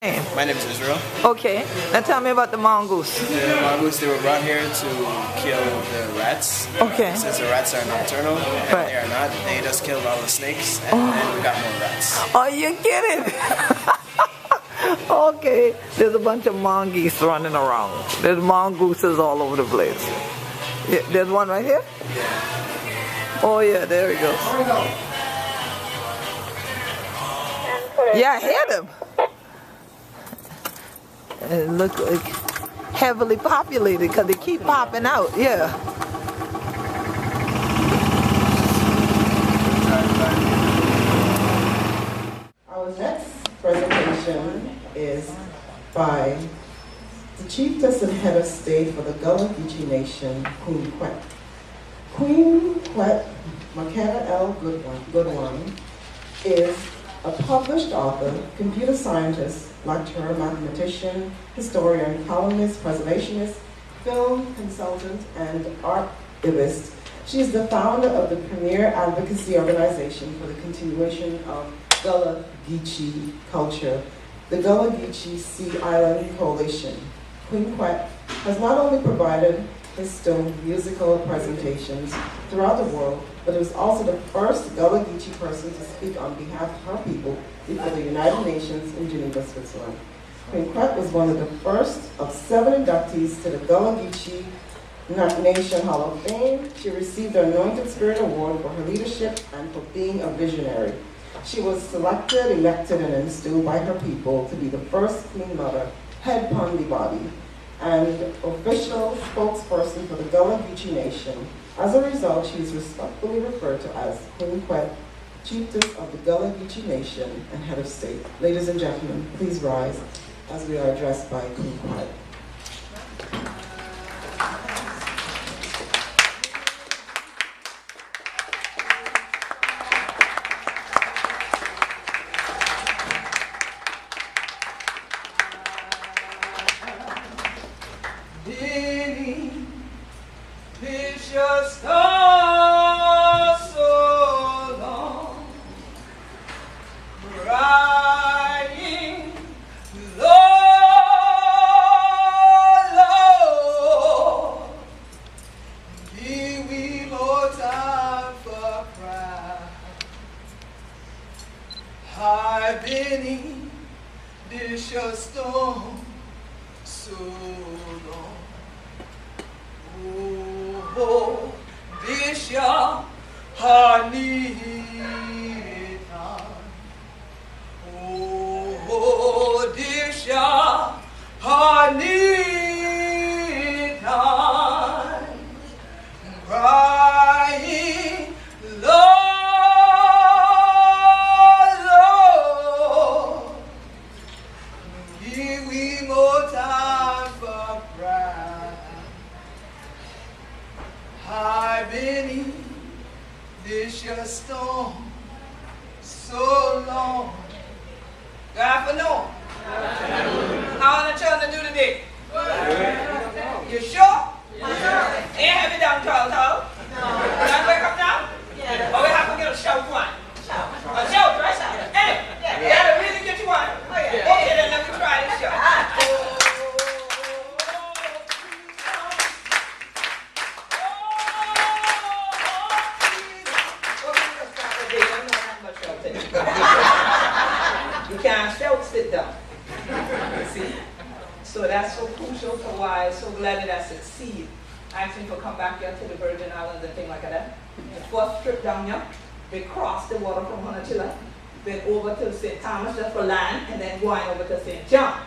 My name is Israel. Okay, now tell me about the mongoose. The mongoose, they were brought here to kill the rats. Okay. Since the rats are nocturnal, and Right. they are not, they just killed all the snakes, and then we got more rats. Are you kidding? Okay, there's a bunch of mongoose running around. There's mongooses all over the place. Yeah, there's one right here? Oh yeah, there we go. Yeah, I hear them. It looks like heavily populated because they keep popping out, yeah. Our next presentation is by the chiefess and head of state for the Gullah Geechee Nation, Queen Croix. Queen Croix McKenna L. Goodwin is a published author, computer scientist, lecturer, mathematician, historian, columnist, preservationist, film consultant, and archivist. She is the founder of the premier advocacy organization for the continuation of Gullah Geechee culture, the Gullah Geechee Sea Island Coalition. Queen Croix has not only provided stone musical presentations throughout the world, but it was also the first Gullah Geechee person to speak on behalf of her people before the United Nations in Geneva, Switzerland. Queen Croix was one of the first of 7 inductees to the Gullah Geechee Nation Hall of Fame. She received the Anointed Spirit Award for her leadership and for being a visionary. She was selected, elected, and installed by her people to be the first Queen Mother, head Pandi body, and official spokesperson for the Gullah Geechee Nation. As a result, she is respectfully referred to as Queen Croix, chiefess of the Gullah Geechee Nation and head of state. Ladies and gentlemen, please rise as we are addressed by Queen Croix. I've been in this your storm so long. Oh, this your heart needed time. Oh, this your heart needed time. Crying, Lord. I've been in this your storm so long. Good afternoon. How are the children do today? You sure? Ain't have it down, Charles, huh? Y'all wake up now? Or we have to get a shout one? A shout, right? Anyway, gotta really get you one. Okay, then let me try this show. You can't shout, sit down. See? So that's so crucial for why I'm so glad that I succeed. Actually, to come back here to the Virgin Islands and things like that. The first trip down here, they crossed the water from Honachilla, then over to St. Thomas just for land, and then going over to St. John.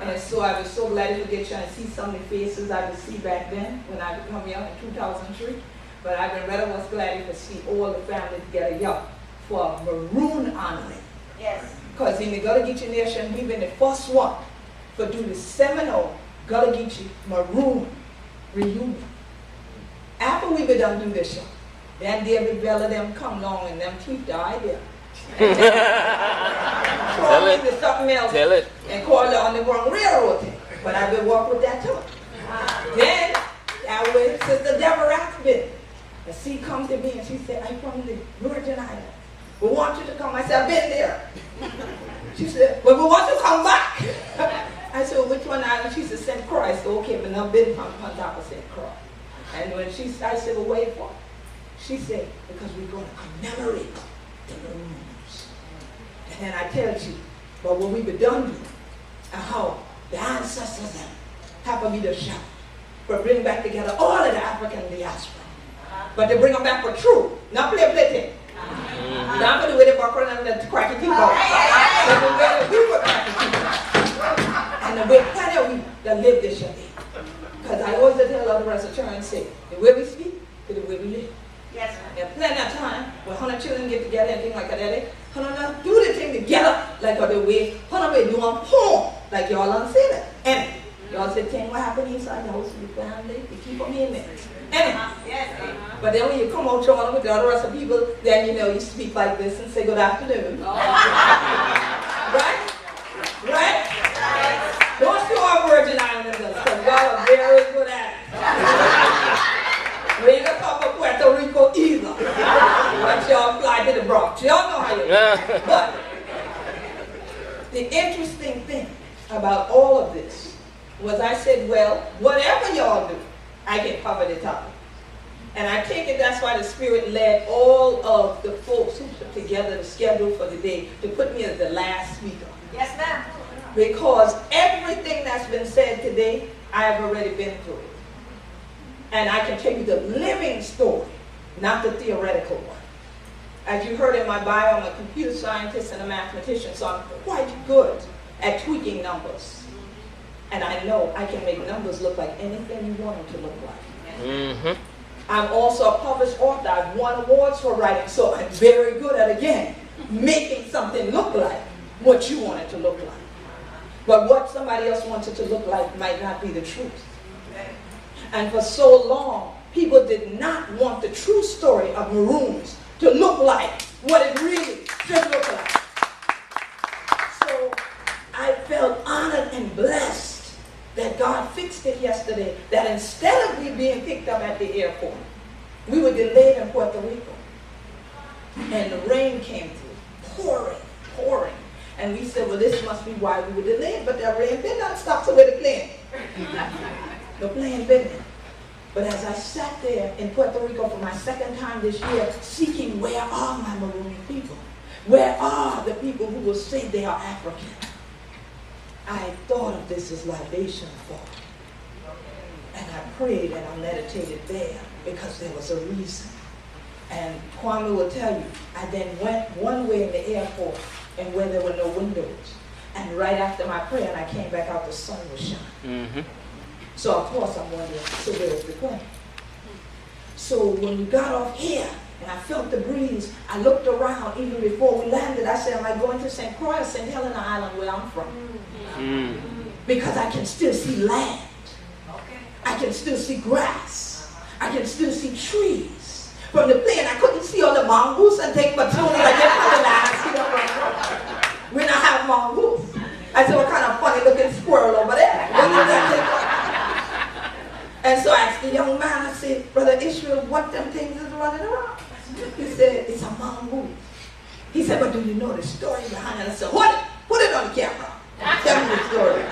And so I was so glad to get you and see some of the faces I would see back then when I would come here in 2003. But I've been rather was glad to see all the family together here for Maroon honoring. Yes. Because in the Gullah Geechee Nation, we've been the first one to do the seminal Gullah Geechee Maroon reunion. After we been done do this show, then David Bella them come along and them keep the idea. Tell it. To something else. Tell it. And call it on the wrong railroad thing. But I've been working with that too. Then I went Sister Deborah been. And she come to me and she said, I'm from the Virgin Islands. We want you to come. I said, I've been there. She said, well, we want to come back. I said, well, which one island? She said, St. Croix. I said, okay, but I've been on top of St. Croix. And when I said, well, wait for it. She said, because we're going to commemorate the Maroons. And then I tell you about what we've done and how the ancestors have a leadership for bringing back together all of the African diaspora. But they bring them back for true, not play thing. Not for the way they background and the cracky people. And the way plenty of people that live this year. Because I always tell other restaurants and say, the way we speak is the way we live. Yes, there's plenty of time when 100 children get together and things like that. 100 do the thing together like the way 100 way doing porn like y'all don't say that. And y'all say thing what happened inside the house with the family, they keep them in there. But then when you come out Toronto with the other rest of people, then you know you speak like this and say good afternoon. Right? Right? Don't show our Virgin Islanders because y'all are very good at it. We ain't gonna talk about Puerto Rico either. But y'all fly to the Bronx. Y'all know how you do. But the interesting thing about all of this was I said, well, whatever y'all do, I can cover the topic. And I take it that's why the Spirit led all of the folks who put together the schedule for the day to put me as the last speaker. Yes, ma'am. Because everything that's been said today, I have already been through it. And I can tell you the living story, not the theoretical one. As you heard in my bio, I'm a computer scientist and a mathematician, so I'm quite good at tweaking numbers. And I know I can make numbers look like anything you want them to look like. Mm-hmm. I'm also a published author. I've won awards for writing, so I'm very good at, again, making something look like what you want it to look like. But what somebody else wants it to look like might not be the truth. And for so long, people did not want the true story of Maroons to look like what it really should look like. So I felt honored and blessed that God fixed it yesterday, that instead of me being picked up at the airport, we were delayed in Puerto Rico. And the rain came through, pouring. And we said, well, this must be why we were delayed, but that rain did not stop to where the plane. The plane been there. But as I sat there in Puerto Rico for my second time this year, seeking where are my Maroon people? Where are the people who will say they are African? I thought of this as libation fall. And I prayed and I meditated there because there was a reason. And Kwame will tell you, I then went one way in the airport and where there were no windows. And right after my prayer, and I came back out, the sun was shining. Mm-hmm. So of course I'm wondering, so where's the plane? So when we got off here, and I felt the breeze, I looked around even before we landed. I said, am I going to St. Croix, St. Helena Island, where I'm from? Mm. Because I can still see land. I can still see grass. I can still see trees. From the plane, I couldn't see all the mongoose and take my tune like that. We don't have mongoose. I said, what kind of funny looking squirrel over there? And so I asked the young man, I said, Brother Israel, what them things is running around? He said, it's a mongoose. He said, but do you know the story behind it? I said, put it on the camera. Tell me the story.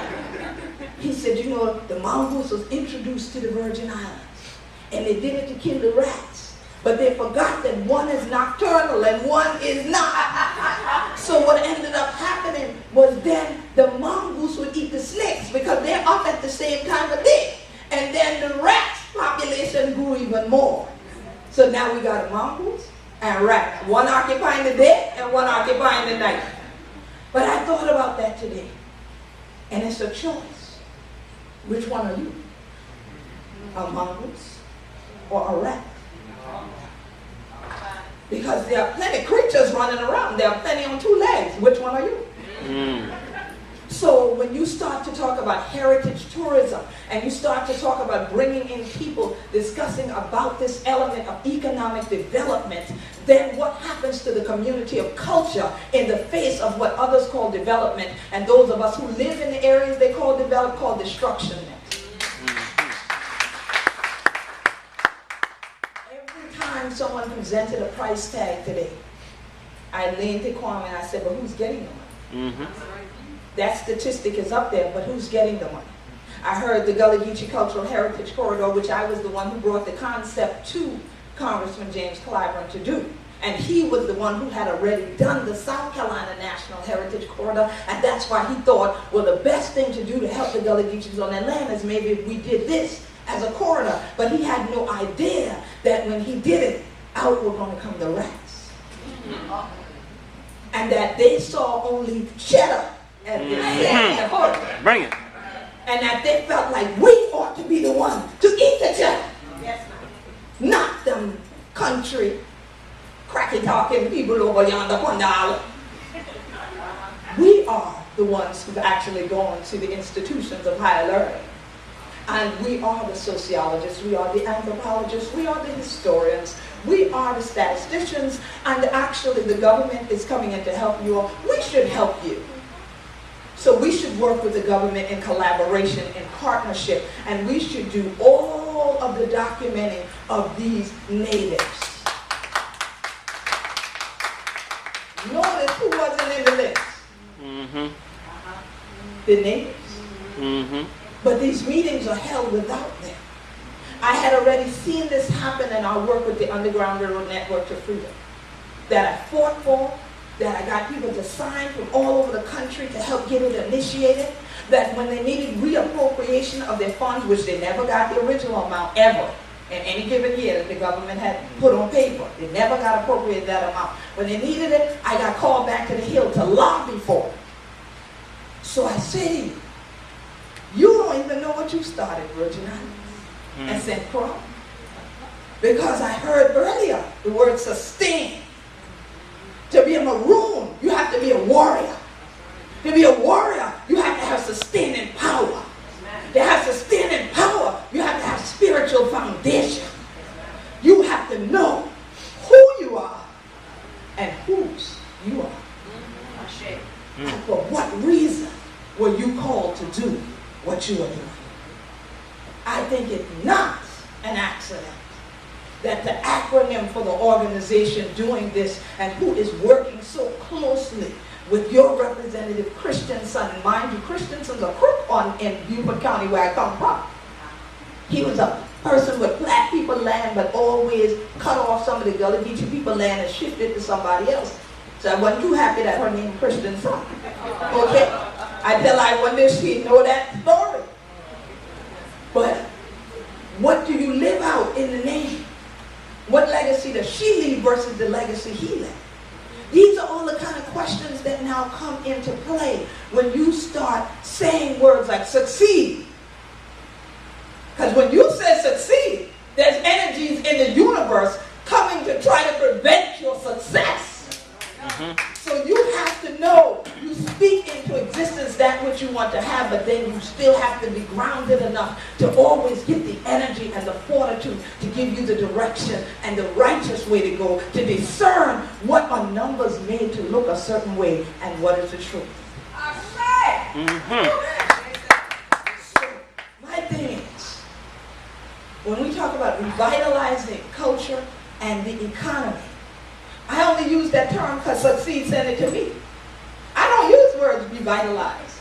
He said, you know, the mongoose was introduced to the Virgin Islands. And they did it to kill the rats. But they forgot that one is nocturnal and one is not. So what ended up happening was then the mongoose would eat the snakes because they're up at the same time of day. And then the rats population grew even more. So now we got a mongoose and rats. One occupying the day and one occupying the night. But I thought about that today. And it's a choice. Which one are you? A mongoose or a rat? Because there are plenty of creatures running around. There are plenty on two legs. Which one are you? Mm. So when you start to talk about heritage tourism and you start to talk about bringing in people discussing about this element of economic development, then what happens to the community of culture in the face of what others call development and those of us who live in the areas they call developed call destruction? Every time someone presented a price tag today, I leaned to Kwame and I said, well, who's getting the money? That statistic is up there, but who's getting the money? I heard the Gullah Geechee Cultural Heritage Corridor, which I was the one who brought the concept to Congressman James Clyburn to do. And he was the one who had already done the South Carolina National Heritage Corridor, and that's why he thought, well, the best thing to do to help the Gullah Geechees on that land is maybe if we did this as a corridor. But he had no idea that when he did it, out were going to come the rats. And that they saw only cheddar as the corridor. Bring it. And that they felt like we ought to be the one to eat the cheddar. Yes, not them country, cracky talking people over yonder $1. We are the ones who've actually gone to the institutions of higher learning. And we are the sociologists, we are the anthropologists, we are the historians, we are the statisticians, and actually the government is coming in to help you all. We should help you. So we should work with the government in collaboration, in partnership, and we should do all of the documenting of these natives. Notice who wasn't in the list. The natives. But these meetings are held without them. I had already seen this happen in our work with the Underground Railroad Network to Freedom, that I fought for, that I got people to sign from all over the country to help get it initiated, that when they needed reappropriation of their funds, which they never got the original amount ever, in any given year that the government had put on paper, they never got appropriated that amount. When they needed it, I got called back to the Hill to lobby for it. So I say, you don't even know what you started, Virgin Islands and St. Croix. Because I heard earlier the word sustain. To be a Maroon, you have to be a warrior. To be a warrior, you have to have sustaining power. To have sustaining power, you have to have spiritual foundation. You have to know who you are and whose you are. And for what reason were you called to do what you are doing? I think it's not an accident that the acronym for the organization doing this and who is working so closely with your representative Christensen, and mind you, Christensen's a crook in Beaufort County where I come from. He was a person with black people land, but always cut off some of the Gullah Geechee people land and shifted to somebody else. So I wasn't too happy that her name Christensen. Okay? Until I wonder if she know that story. But what do you live out in the name? What legacy does she leave versus the legacy he left? These are all the kind of questions that now come into play when you start saying words like succeed. Because when you say succeed, there's energies in the universe coming to try to prevent your success. So you have to know, you speak into existence that which you want to have, but then you still have to be grounded enough to always get the energy and the fortitude to give you the direction and the righteous way to go, to discern what are numbers made to look a certain way and what is the truth. So my thing is, when we talk about revitalizing culture and the economy, I only use that term because Succeed sent it to me. I don't use words revitalize.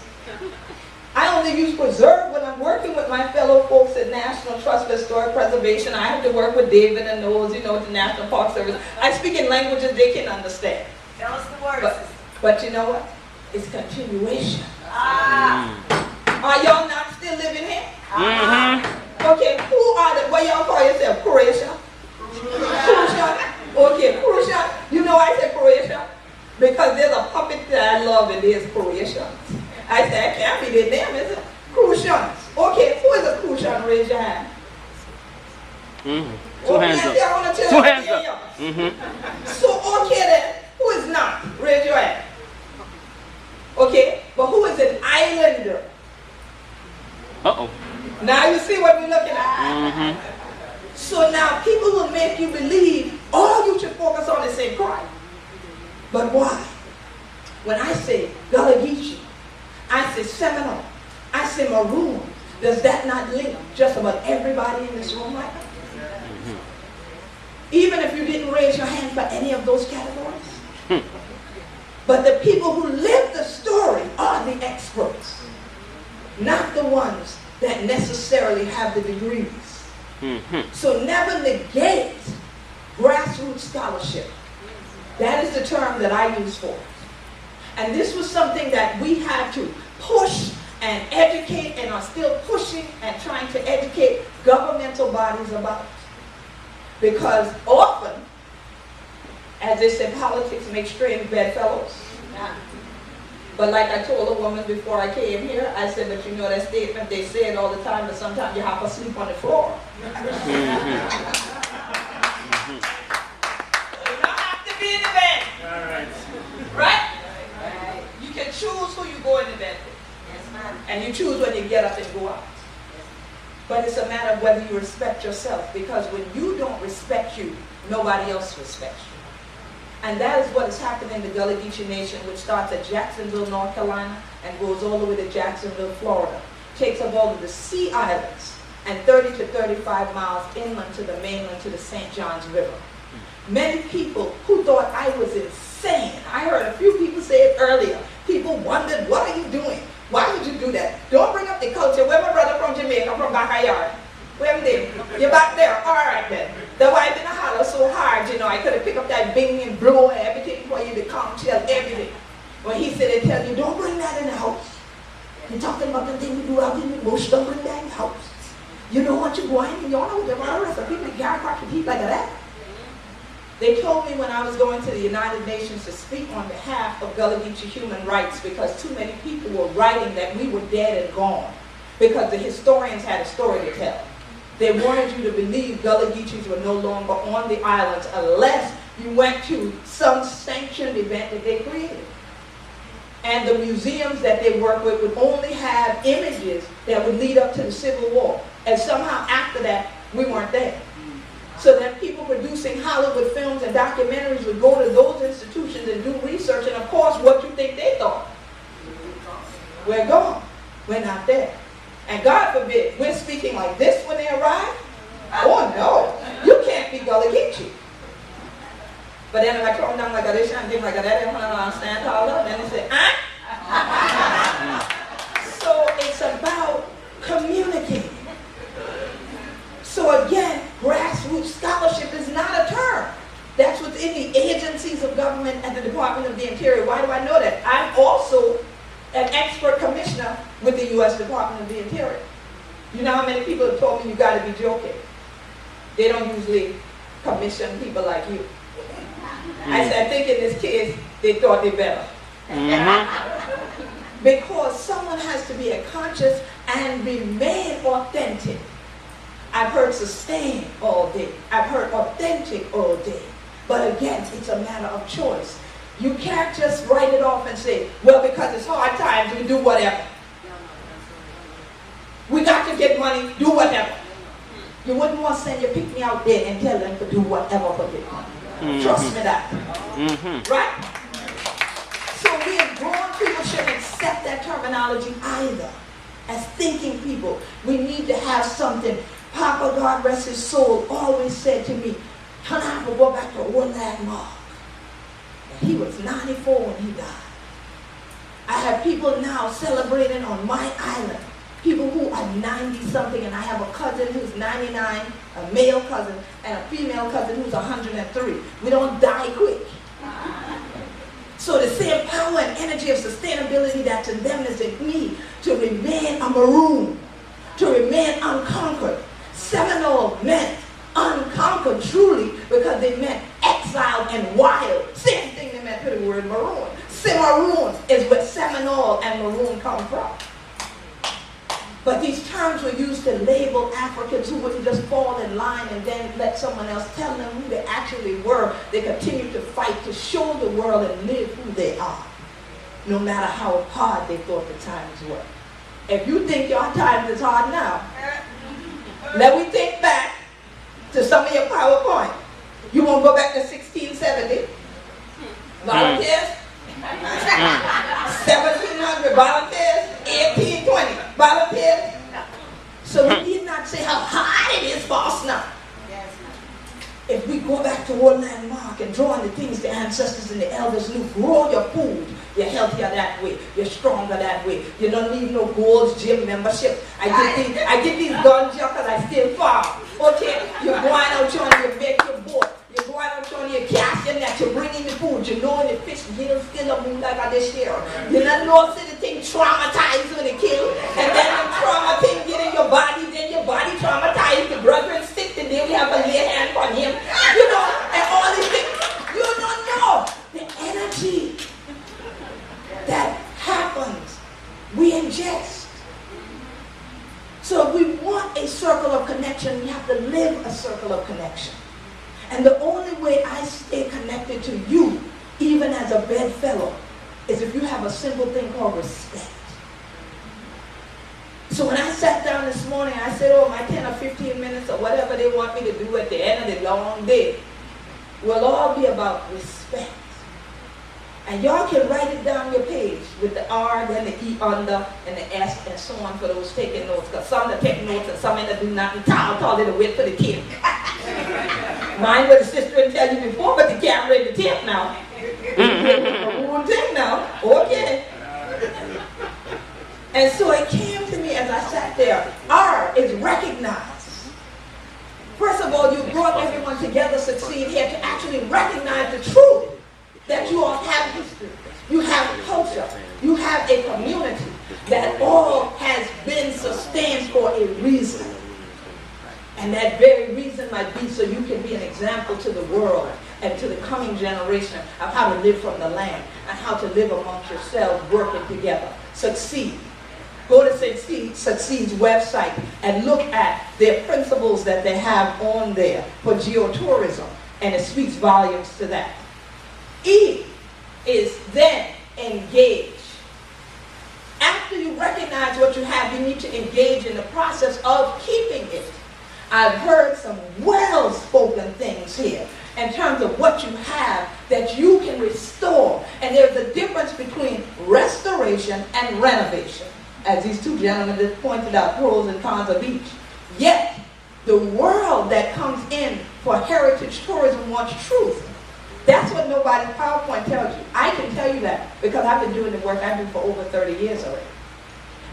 I only use preserve when I'm working with my fellow folks at National Trust for Historic Preservation. I have to work with David and Knowles, you know, with the National Park Service. I speak in languages they can understand. Tell us the words. But you know what? It's continuation. Are y'all not still living here? Okay, who are the, what y'all call yourself? Croatia? Croatia? Okay, Croatia. You know I said Croatia because there's a puppet that I love and there's Croatians. I said, I can't be their name, is it? Croatians. Okay, who is a Croatian? Raise your hand. Two hands up. Two hands up. So, okay then, who is not? Raise your hand. Okay, but who is an islander? Uh-oh. Now you see what we're looking at. So now people will make you believe all you should focus on is St. Croix. But why? When I say Gullah Geechee, I say Seminole, I say Maroon, does that not link just about everybody in this room right now? Even if you didn't raise your hand for any of those categories? But the people who live the story are the experts, not the ones that necessarily have the degrees. So never negate grassroots scholarship. That is the term that I use for it. And this was something that we had to push and educate, and are still pushing and trying to educate governmental bodies about. Because often, as they say, politics makes strange bedfellows. But like I told a woman before I came here, I said, but you know that statement, they say it all the time, but sometimes you have to sleep on the floor. You don't have to be in the bed. All right. Right? You can choose who you go in the bed with. And you choose when you get up and go out. But it's a matter of whether you respect yourself, because when you don't respect you, nobody else respects you. And that is what is happening in the Gullah Geechee Nation, which starts at Jacksonville, North Carolina, and goes all the way to Jacksonville, Florida. Takes up all of the sea islands and 30 to 35 miles inland to the mainland, to the St. Johns River. Many people who thought I was insane, I heard a few people say it earlier. People wondered, what are you doing? Why would you do that? Don't bring up the culture. Where my brother from Jamaica, from backyard? Where am they? You're back there. All right then. The wife in the holler so hard, you know, I could have picked up that bing and blow and everything for you to come tell everything. When he said, they tell you, don't bring that in the house. You're talking about the thing we do out in the bush, don't bring that in the house. You don't want you going, and you don't know the rest of people that carry across your teeth like that. They told me when I was going to the United Nations to speak on behalf of Gullah Geechee human rights, because too many people were writing that we were dead and gone, because the historians had a story to tell. They wanted you to believe Gullah Geechees were no longer on the islands unless you went to some sanctioned event that they created. And the museums that they work with would only have images that would lead up to the Civil War. And somehow after that, we weren't there. So that people producing Hollywood films and documentaries would go to those institutions and do research, and of course, what you think they thought? We're gone. We're not there. And God forbid, we're speaking like this when they arrive? Oh no, you can't be Gullah Geechee. But then if I come down like this and things like that, they want to stand taller, and then they say, So it's about communicating. So again, grassroots scholarship is not a term. That's within the agencies of government and the Department of the Interior. Why do I know that? I'm also an expert commissioner with the U.S. Department of the Interior. You know how many people have told me you got to be joking? They don't usually commission people like you. I said, I think in this case, they thought they better. Because someone has to be a conscious and remain authentic. I've heard sustain all day. I've heard authentic all day. But again, it's a matter of choice. You can't just write it off and say, well, because it's hard times, we do whatever. We got to get money, do whatever. You wouldn't want to send your pick-me out there and tell them to do whatever for get money. Trust me that. Right? So we as grown people shouldn't accept that terminology either. As thinking people, we need to have something. Papa, God rest his soul, always said to me, "Can I have to go back to one landmark?" He was 94 when he died. I have people now celebrating on my island. People who are 90-something, and I have a cousin who's 99, a male cousin, and a female cousin who's 103. We don't die quick. So the same power and energy of sustainability that's in them is in me, to remain a Maroon, to remain unconquered. Seminole meant unconquered truly because they meant exiled and wild. Same thing they meant to the word Maroon. Maroon is where Seminole and Maroon come from. But these terms were used to label Africans who wouldn't just fall in line and then let someone else tell them who they actually were. They continued to fight to show the world and live who they are, no matter how hard they thought the times were. If you think your times is hard now, let me think back to some of your PowerPoint. You won't go back to 1670. Volunteers? 1700 volunteers? 1820 volunteers? So we need not say how hard it is for us now. If we go back to one landmark can draw on the things the ancestors and the elders knew. Grow your food. You're healthier that way. You're stronger that way. You don't need no Gold's Gym membership. I get these guns because I still farm. Okay? You're going out trying to make your boat. You're going out trying to cast your net. You're bringing the food. You know the fish still up like I this year. You don't know see the thing traumatized when it kill. And then the trauma thing get in your body. Then your body traumatized. The brethren sick. And then we have a lay hand on him. You know, and all these things. You don't know the energy that happens. We ingest. So if we want a circle of connection, we have to live a circle of connection. And the only way I stay connected to you, even as a bedfellow, is if you have a simple thing called respect. So when I sat down this morning, I said, oh, my 10 or 15 minutes or whatever they want me to do at the end of the long day will all be about respect. And y'all can write it down your page with the R, then the E under, and the S, and so on for those taking notes. Because some that take notes and some that do not. Tell it wait for the kid. Mine what the sister didn't tell you before, but the camera in the tip now. One thing now. Okay. And so it came to me as I sat there. R is recognize. First of all, you brought everyone together, succeed here to actually recognize the truth. That you all have history, you have culture, you have a community that all has been sustained for a reason. And that very reason might be so you can be an example to the world and to the coming generation of how to live from the land and how to live amongst yourselves working together. Succeed. Go to Succeed's website and look at their principles that they have on there for geotourism, and it speaks volumes to that. E is then engage. After you recognize what you have, you need to engage in the process of keeping it. I've heard some well-spoken things here in terms of what you have that you can restore. And there's a difference between restoration and renovation, as these two gentlemen just pointed out, pros and cons of each. Yet, the world that comes in for heritage tourism wants truth. That's what nobody's PowerPoint tells you. I can tell you that because I've been doing the work I do for over 30 years already.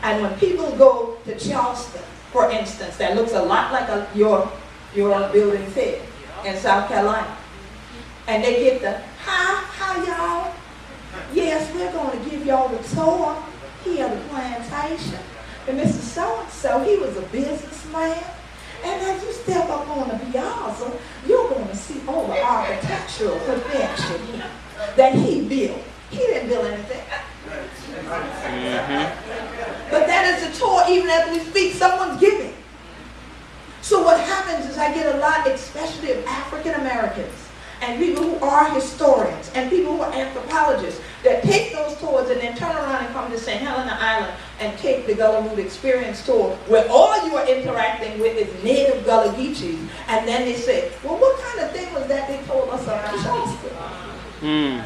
And when people go to Charleston, for instance, that looks a lot like your building here in South Carolina, and they get the, hi y'all. Yes, we're going to give y'all the tour here at the plantation. And Mr. So-and-so, he was a businessman. And as you step up on the piazza, you're going to see all the architectural perfection that he built. He didn't build anything. But that is a tour, even as we speak, someone's giving. So what happens is I get a lot, especially of African Americans, and people who are historians, and people who are anthropologists, that take those tours and then turn around and come to St. Helena Island and take the Gullah Root Experience tour, where all you are interacting with is native Gullah Geechee, and then they say, well, what kind of thing was that they told us around Charleston?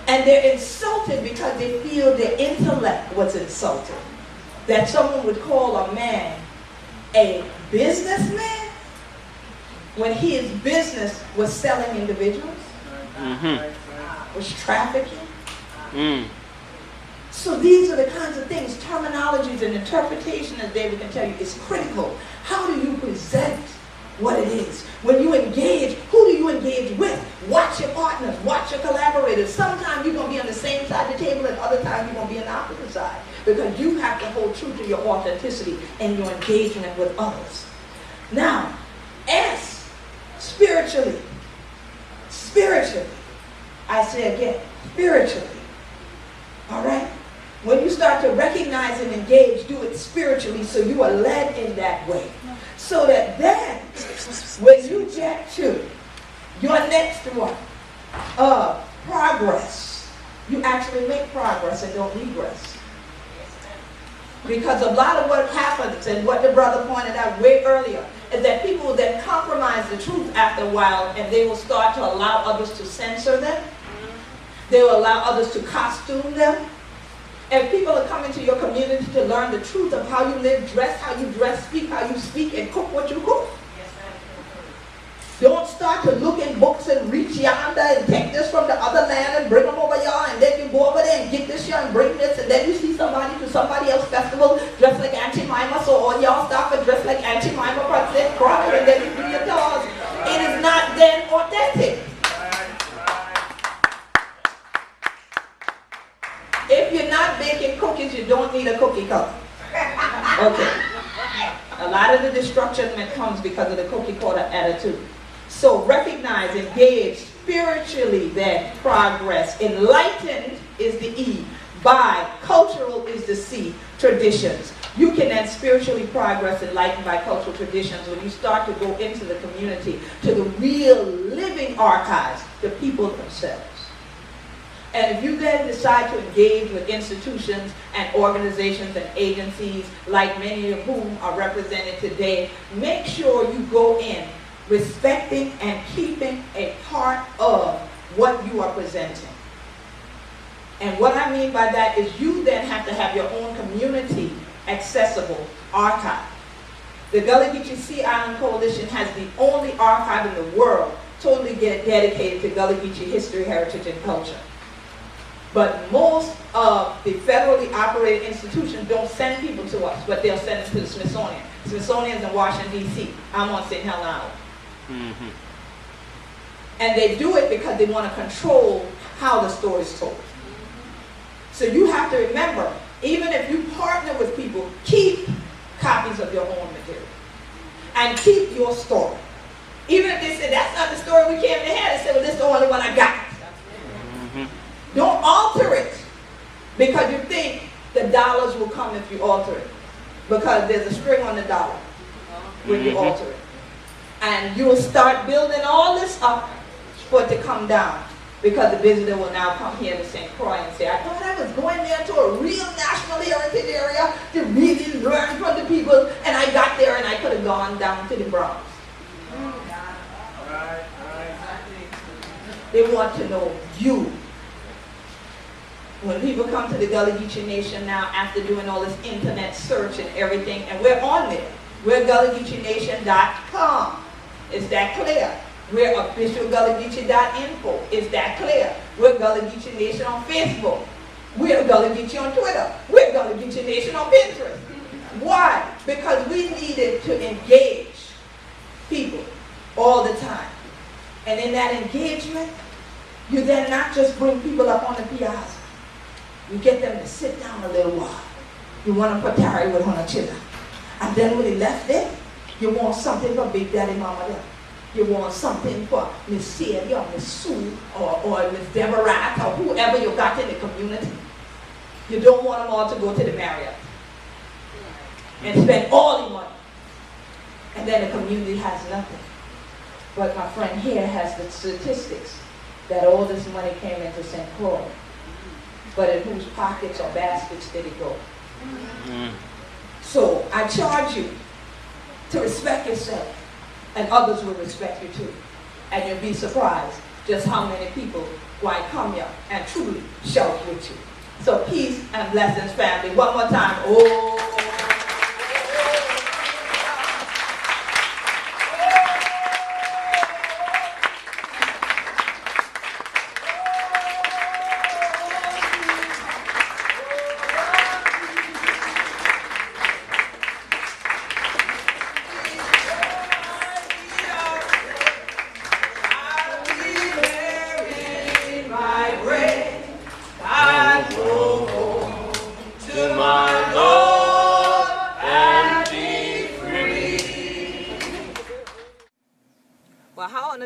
And they're insulted because they feel their intellect was insulted. That someone would call a man a businessman when his business was selling individuals, was trafficking. So these are the kinds of things, terminologies and interpretation, as David can tell you, is critical. How do you present what it is? When you engage, who do you engage with? Watch your partners, watch your collaborators. Sometimes you're going to be on the same side of the table, and other times you're going to be on the opposite side. Because you have to hold true to your authenticity and your engagement with others. Now, S, spiritually. Spiritually. I say again, spiritually. All right? When you start to recognize and engage, do it spiritually so you are led in that way. So that then, when you get to your next one, progress, you actually make progress and don't regress. Because a lot of what happens, and what the brother pointed out way earlier, is that people will then compromise the truth after a while, and they will start to allow others to censor them. They will allow others to costume them. And people are coming to your community to learn the truth of how you live, dress how you dress, speak how you speak, and cook what you cook. Don't start to look in books and reach yonder and take this from the other land and bring them over here, and then you go over there and get this here and bring this, and then you see somebody to somebody else's festival dressed like Auntie Mima, so all y'all stop and dress like Auntie Mima, President Croix, and then you do your tours. It is not then authentic. If you're not baking cookies, you don't need a cookie cutter. Okay. A lot of the destruction that comes because of the cookie cutter attitude. So recognize, engage spiritually, then progress. Enlightened is the E. By, cultural is the C. Traditions. You can then spiritually progress, enlightened by cultural traditions, when you start to go into the community, to the real living archives, the people themselves. And if you then decide to engage with institutions and organizations and agencies, like many of whom are represented today, make sure you go in respecting and keeping a part of what you are presenting. And what I mean by that is you then have to have your own community accessible archive. The Gullah Geechee Sea Island Coalition has the only archive in the world totally dedicated to Gullah Geechee history, heritage, and culture. But most of the federally operated institutions don't send people to us, but they'll send them to the Smithsonian. Smithsonian's in Washington, D.C. I'm on St. Helena Island. Mm-hmm. And they do it because they want to control how the story is told. So you have to remember, even if you partner with people, keep copies of your own material. And keep your story. Even if they say, that's not the story we came to have, they say, well, this is the only one I got. Mm-hmm. Don't alter it because you think the dollars will come if you alter it. Because there's a string on the dollar when you alter it. And you will start building all this up for it to come down. Because the visitor will now come here to St. Croix and say, I thought I was going there to a real national heritage area to really learn from the people, and I got there and I could have gone down to the Bronx. They want to know you. When people come to the Gullah Geechee Nation now, after doing all this internet search and everything, and we're on there. We're GullahGeecheeNation.com. Is that clear? We're official GullahGeechee.info. Is that clear? We're Gullah Geechee Nation on Facebook. We're Gullah Geechee on Twitter. We're Gullah Geechee Nation on Pinterest. Why? Because we needed to engage people all the time. And in that engagement, you then not just bring people up on the piazza. You get them to sit down a little while. You want to patari with her children. And then when they left there, you want something for Big Daddy Mama there. You want something for Miss Celia or Miss Sue or Miss Deborah or whoever you got in the community. You don't want them all to go to the Marriott and spend all the money. And then the community has nothing. But my friend here has the statistics that all this money came into St. Croix. But in whose pockets or baskets did it go? So I charge you to respect yourself, and others will respect you too. And you'll be surprised just how many people might come here and truly shout with you. So peace and blessings, family. One more time. Oh.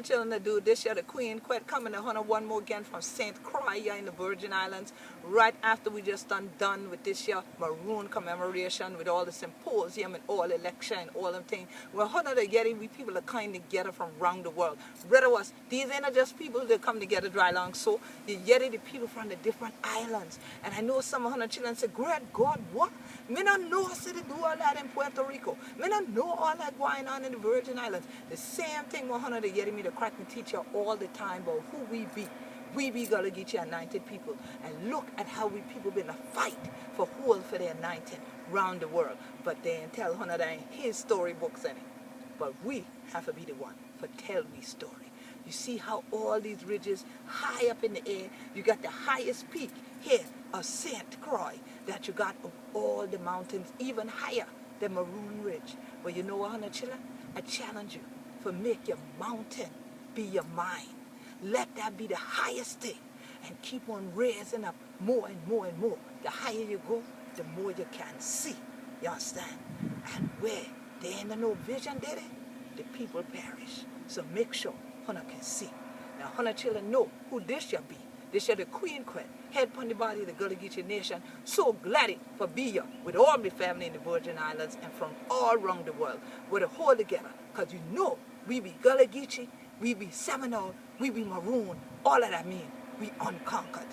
Children to do this year, the Queen Quet coming to honor one more again from St. Croix in the Virgin Islands, right after we just done with this year Maroon commemoration with all the symposium and all election and all them things. We're honor together, we people are kind together from around the world. Brother was, these ain't just people that come together dry long, so they get the people from the different islands. And I know some of the children say, great God, what? Me don't know how to do all that in Puerto Rico. Me don't know all that going on in the Virgin Islands. The same thing we're honor to get me to crack and teach you all the time about who we be. We be Gullah Geechee anointed people. And look at how we people been a fight for whole for the anointing around the world. But they ain't tell honor that ain't his storybooks in it. But we have to be the one. for tell me story. You see how all these ridges high up in the air, you got the highest peak here of St. Croix that you got of all the mountains, even higher than Maroon Ridge. But you know what, honey children? I challenge you for make your mountain be your mind. Let that be the highest thing and keep on raising up more and more and more. The higher you go, the more you can see. You understand? And where there ain't no vision, did it? The people perish. So make sure Hunter can see. Now, Hunter children know who this shall be. This shall the Queen Quet, head upon the body of the Gullah Geechee Nation. So glad it for be here with all my family in the Virgin Islands and from all around the world. We're the whole together. Because you know, we be Gullah Geechee, we be Seminole, we be Maroon. All of that mean we unconquered.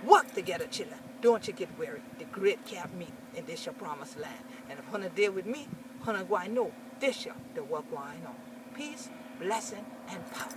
Work together, children. Don't you get weary. The great camp meet in this your promised land. And if Hunter there with me, Hunter go I know this your the work why I know. Peace, blessing, and power.